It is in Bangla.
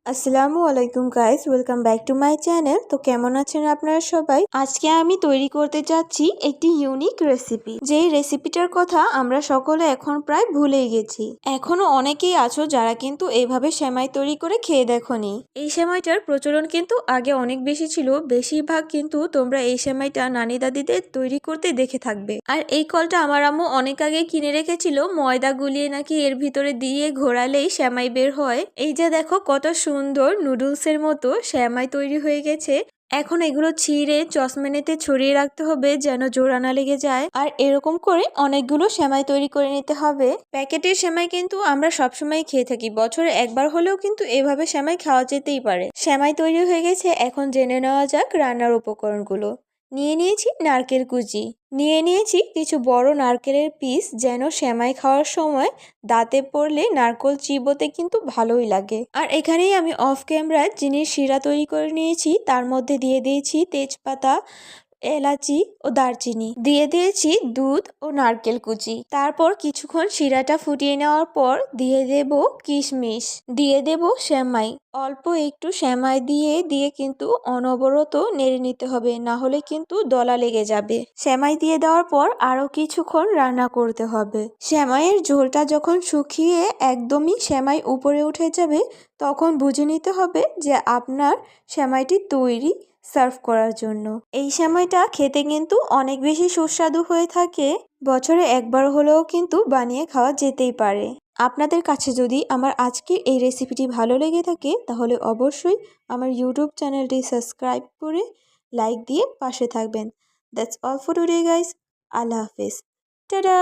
আসসালামু আলাইকুম guys, welcome back to my channel. তো কেমন আছেন আপনারা সবাই? আজকে আমি তৈরি করতে যাচ্ছি একটি ইউনিক রেসিপি। যেই রেসিপিটার কথা আমরা সকলে এখন প্রায় ভুলেই গেছি। এখনো অনেকেই আছো যারা কিন্তু এইভাবে সেমাই তৈরি করে খেয়ে দেখোনি। এই সেমাইটার প্রচলন কিন্তু আগে অনেক বেশি ছিল। বেশিরভাগ কিন্তু তোমরা এই সেমাইটা নানি দাদিদের তৈরি করতে দেখে থাকবে। আর এই কলটা আমার আম্মু অনেক আগে কিনে রেখেছিল, ময়দা গুলিয়ে নাকি এর ভিতরে দিয়ে ঘোরালেই সেমাই বের হয়। এই যে দেখো কত সুন্দর নুডলসের মতো সেমাই তৈরি হয়ে গেছে। এখন এগুলো ছিঁড়ে চশমেনেতে ছড়িয়ে রাখতে হবে যেন জোড়া না লেগে যায়। আর এরকম করে অনেকগুলো সেমাই তৈরি করে নিতে হবে। প্যাকেটের সেমাই কিন্তু আমরা সবসময় খেয়ে থাকি, বছরে একবার হলেও কিন্তু এভাবে সেমাই খাওয়া যেতেই পারে। সেমাই তৈরি হয়ে গেছে, এখন জেনে নেওয়া যাক রান্নার উপকরণগুলো। নিয়ে নিয়েছি নারকেল কুচি, নিয়ে নিয়েছি কিছু বড় নারকেলের পিস, যেন সেমাই খাওয়ার সময় দাঁতে পড়লে নারকেল চিবোতে কিন্তু ভালোই লাগে। আর এখানেই আমি অফ ক্যামেরায় চিনির শিরা তৈরি করে নিয়েছি, তার মধ্যে দিয়ে দিয়েছি তেজপাতা, এলাচি ও দারচিনি, দিয়ে দিয়েছি দুধ ও নারকেল কুচি। তারপর কিছুক্ষণ শিরাটা ফুটিয়ে নেওয়ার পর দিয়ে দেব কিশমিশ, দিয়ে দেব সেমাই। অল্প একটু সেমাই দিয়ে কিন্তু অনবরত নেড়ে নিতে হবে, না হলে কিন্তু দলা লেগে যাবে। সেমাই দিয়ে দেওয়ার পর আরো কিছুক্ষণ রান্না করতে হবে। সেমাইয়ের ঝোলটা যখন শুকিয়ে একদমই সেমাই উপরে উঠে যাবে, তখন বুঝে নিতে হবে যে আপনার সেমাইটি তৈরি সার্ভ করার জন্য। এই সেমাইটা খেতে কিন্তু অনেক বেশি সুস্বাদু হয়ে থাকে, বছরে একবার হলেও কিন্তু বানিয়ে খাওয়া যেতেই পারে। আপনাদের কাছে যদি আমার আজকের এই রেসিপিটি ভালো লেগে থাকে, তাহলে অবশ্যই আমার ইউটিউব চ্যানেলটি সাবস্ক্রাইব করে লাইক দিয়ে পাশে থাকবেন। That's all for today guys. আল্লাহ হাফেজ। টাটা।